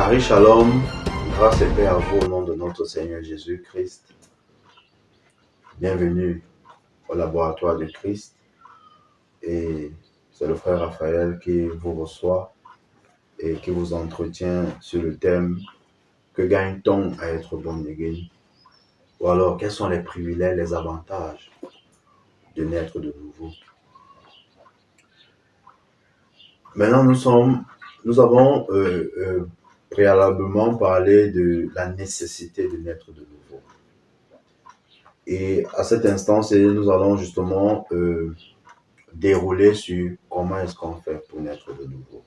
Marie Shalom, grâce et paix à vous au nom de notre Seigneur Jésus-Christ. Bienvenue au laboratoire de Christ. Et c'est le frère Raphaël qui vous reçoit et qui vous entretient sur le thème « Que gagne-t-on à être born again ?» ou alors, quels sont les privilèges, les avantages de naître de nouveau. Maintenant, nous avons préalablement parlé de la nécessité de naître de nouveau. Et à cet instant, nous allons justement dérouler sur comment est-ce qu'on fait pour naître de nouveau.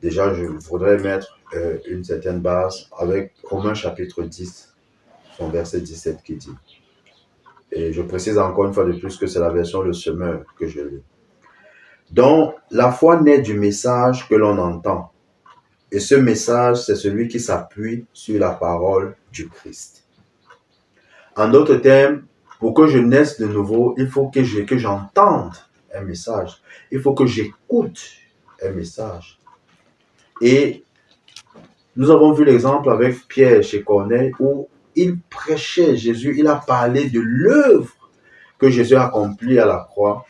Déjà, je voudrais mettre une certaine base avec Romains chapitre 10, son verset 17 qui dit. Et je précise encore une fois de plus que c'est la version Le Semeur que je lis. Donc, la foi naît du message que l'on entend. Et ce message, c'est celui qui s'appuie sur la parole du Christ. En d'autres termes, pour que je naisse de nouveau, il faut que j'entende un message. Il faut que j'écoute un message. Et nous avons vu l'exemple avec Pierre chez Corneille où il prêchait Jésus. Il a parlé de l'œuvre que Jésus a accomplie à la croix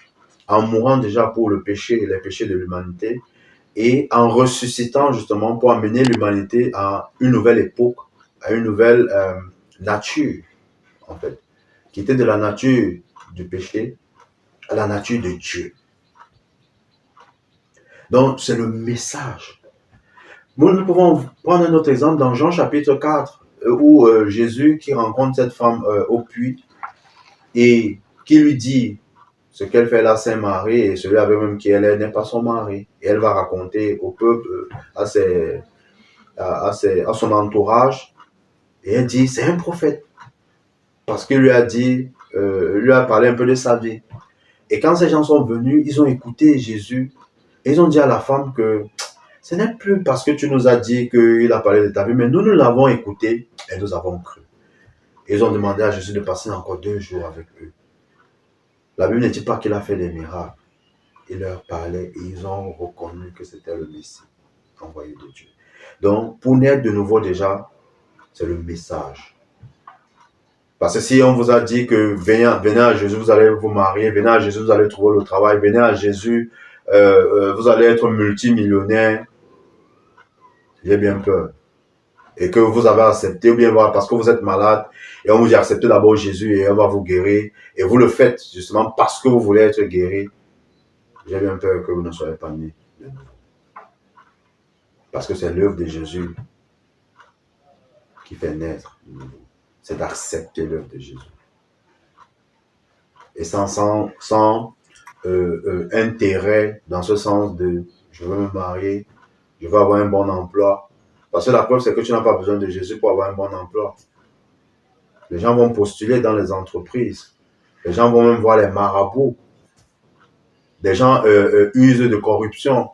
en mourant déjà pour les péchés de l'humanité et en ressuscitant justement pour amener l'humanité à une nouvelle époque, à une nouvelle nature en fait, qui était de la nature du péché à la nature de Dieu. Donc, c'est le message. Nous pouvons prendre un autre exemple dans Jean chapitre 4, où Jésus qui rencontre cette femme au puits et qui lui dit ce qu'elle fait là, c'est Marie, et celui avec même qui elle est n'est pas son mari. Et elle va raconter au peuple, à son entourage, et elle dit, c'est un prophète. Parce qu'il lui a dit, lui a parlé un peu de sa vie. Et quand ces gens sont venus, ils ont écouté Jésus, et ils ont dit à la femme que ce n'est plus parce que tu nous as dit qu'il a parlé de ta vie, mais nous l'avons écouté et nous avons cru. Et ils ont demandé à Jésus de passer encore 2 jours avec eux. La Bible ne dit pas qu'il a fait des miracles. Il leur parlait et ils ont reconnu que c'était le Messie envoyé de Dieu. Donc, pour naître de nouveau déjà, c'est le message. Parce que si on vous a dit que venez à Jésus, vous allez vous marier, venez à Jésus, vous allez trouver le travail, venez à Jésus, vous allez être multimillionnaire, j'ai bien peur. Et que vous avez accepté, ou bien parce que vous êtes malade, et on vous dit acceptez d'abord Jésus et on va vous guérir, et vous le faites justement parce que vous voulez être guéri, j'ai bien peur que vous ne soyez pas nés de nouveau. Parce que c'est l'œuvre de Jésus qui fait naître de nouveau. C'est d'accepter l'œuvre de Jésus. Et sans intérêt dans ce sens de je veux me marier, je veux avoir un bon emploi. Parce que la preuve, c'est que tu n'as pas besoin de Jésus pour avoir un bon emploi. Les gens vont postuler dans les entreprises. Les gens vont même voir les marabouts. Des gens usent de corruption.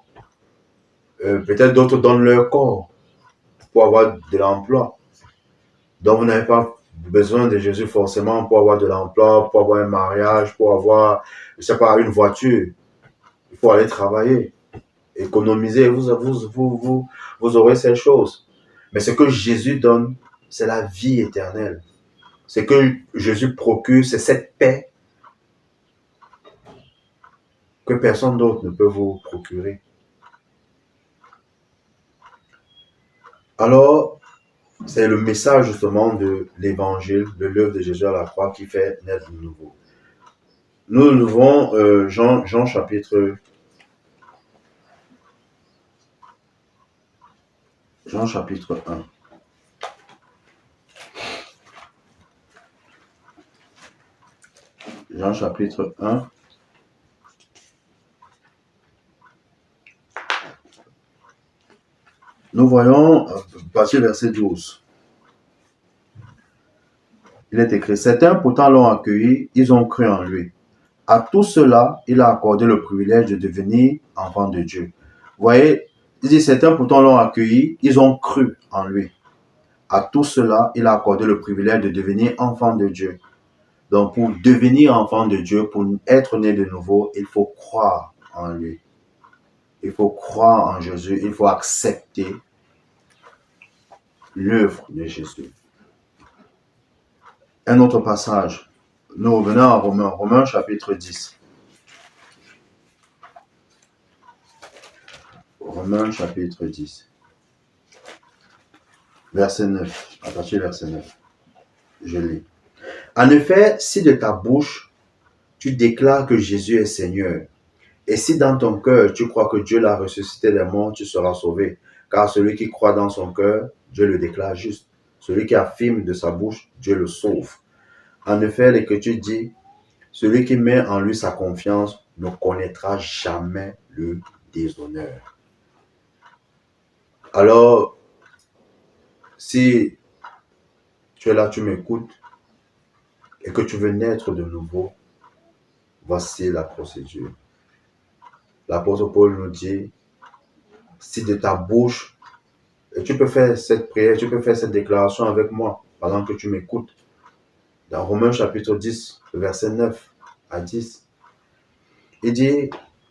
Peut-être d'autres donnent leur corps pour avoir de l'emploi. Donc, vous n'avez pas besoin de Jésus forcément pour avoir de l'emploi, pour avoir un mariage, pour avoir, je ne sais pas, une voiture. Il faut aller travailler, économiser, vous aurez ces choses. Mais ce que Jésus donne, c'est la vie éternelle. Ce que Jésus procure, c'est cette paix que personne d'autre ne peut vous procurer. Alors, c'est le message justement de l'évangile, de l'œuvre de Jésus à la croix qui fait naître de nouveau. Nous ouvrons Jean chapitre 1. Jean chapitre 1. Nous voyons, passer verset 12. Il est écrit, certains pourtant l'ont accueilli, ils ont cru en lui. À tout cela, il a accordé le privilège de devenir enfant de Dieu. Vous voyez, il dit, certains pourtant l'ont accueilli, ils ont cru en lui. À tout cela, il a accordé le privilège de devenir enfant de Dieu. Donc, pour devenir enfant de Dieu, pour être né de nouveau, il faut croire en lui. Il faut croire en Jésus, il faut accepter l'œuvre de Jésus. Un autre passage. Nous revenons à Romains chapitre 10. Romains chapitre 10. Verset 9. À partir du verset 9. Je lis. En effet, si de ta bouche, tu déclares que Jésus est Seigneur, et si dans ton cœur, tu crois que Dieu l'a ressuscité des morts, tu seras sauvé. Car celui qui croit dans son cœur, Dieu le déclare juste. Celui qui affirme de sa bouche, Dieu le sauve. En effet, l'Écriture dit, celui qui met en lui sa confiance ne connaîtra jamais le déshonneur. Alors, si tu es là, tu m'écoutes, et que tu veux naître de nouveau, voici la procédure. L'apôtre Paul nous dit, si de ta bouche, et tu peux faire cette prière, tu peux faire cette déclaration avec moi pendant que tu m'écoutes. Dans Romains chapitre 10, verset 9 à 10, il dit,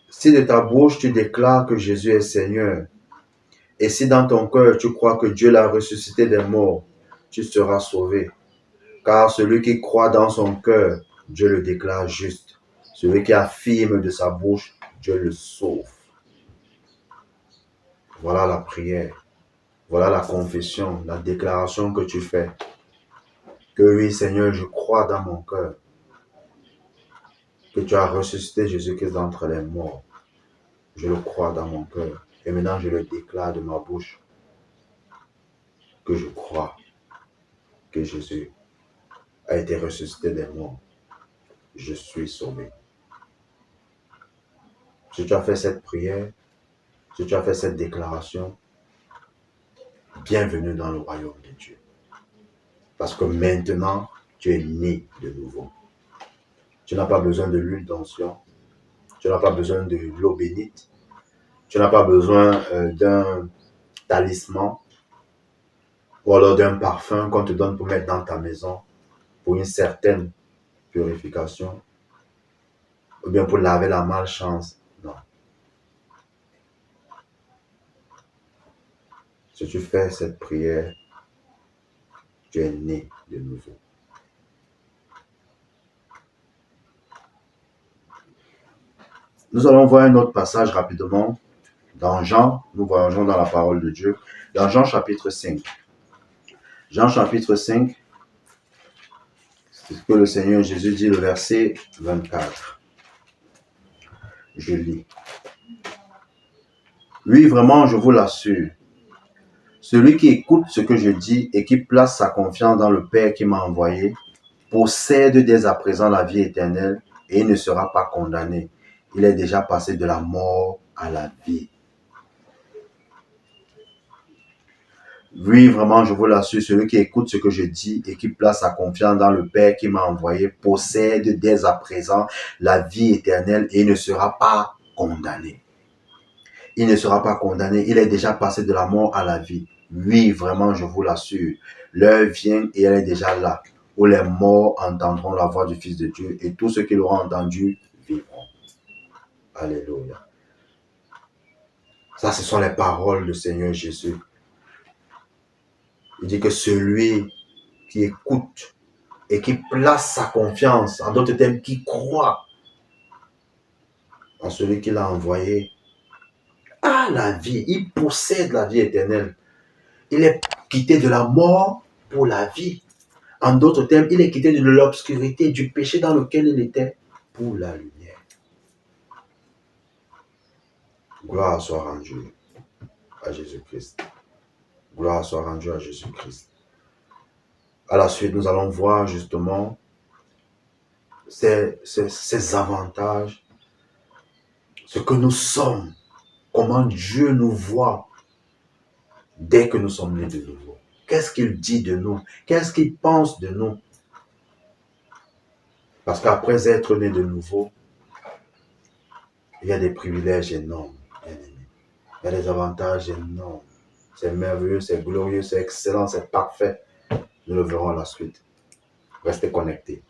si de ta bouche tu déclares que Jésus est Seigneur, et si dans ton cœur tu crois que Dieu l'a ressuscité des morts, tu seras sauvé. Car celui qui croit dans son cœur, Dieu le déclare juste. Celui qui affirme de sa bouche, Dieu le sauve. Voilà la prière. Voilà la confession, la déclaration que tu fais. Que oui, Seigneur, je crois dans mon cœur que tu as ressuscité Jésus-Christ d'entre les morts. Je le crois dans mon cœur. Et maintenant, je le déclare de ma bouche que je crois que Jésus a été ressuscité des morts. Je suis sauvé. Si tu as fait cette prière, si tu as fait cette déclaration, bienvenue dans le royaume de Dieu. Parce que maintenant, tu es né de nouveau. Tu n'as pas besoin de l'huile d'onction. Tu n'as pas besoin de l'eau bénite. Tu n'as pas besoin d'un talisman ou alors d'un parfum qu'on te donne pour mettre dans ta maison pour une certaine purification ou bien pour laver la malchance. Non. Si tu fais cette prière, tu es né de nouveau. Nous allons voir un autre passage rapidement. Dans Jean, nous voyageons dans la parole de Dieu. Dans Jean chapitre 5. Jean chapitre 5, c'est ce que le Seigneur Jésus dit, le verset 24. Je lis. Oui, vraiment, je vous l'assure. Celui qui écoute ce que je dis et qui place sa confiance dans le Père qui m'a envoyé, possède dès à présent la vie éternelle et il ne sera pas condamné. Il est déjà passé de la mort à la vie. Oui, vraiment, je vous l'assure, celui qui écoute ce que je dis et qui place sa confiance dans le Père qui m'a envoyé possède dès à présent la vie éternelle et il ne sera pas condamné. Il ne sera pas condamné, il est déjà passé de la mort à la vie. Oui, vraiment, je vous l'assure, l'heure vient et elle est déjà là, où les morts entendront la voix du Fils de Dieu et tous ceux qui l'auront entendu vivront. Alléluia. Ça, ce sont les paroles du Seigneur Jésus. Il dit que celui qui écoute et qui place sa confiance, en d'autres termes, qui croit en celui qui l'a envoyé, a la vie, il possède la vie éternelle. Il est quitté de la mort pour la vie. En d'autres termes, il est quitté de l'obscurité, du péché dans lequel il était, pour la lumière. Gloire soit rendue à Jésus-Christ. Gloire soit rendue à Jésus-Christ. À la suite, nous allons voir justement ces avantages, ce que nous sommes, comment Dieu nous voit dès que nous sommes nés de nouveau. Qu'est-ce qu'il dit de nous? Qu'est-ce qu'il pense de nous? Parce qu'après être né de nouveau, il y a des privilèges énormes, bien aimés. Il y a des avantages énormes. C'est merveilleux, c'est glorieux, c'est excellent, c'est parfait. Nous le verrons à la suite. Restez connectés.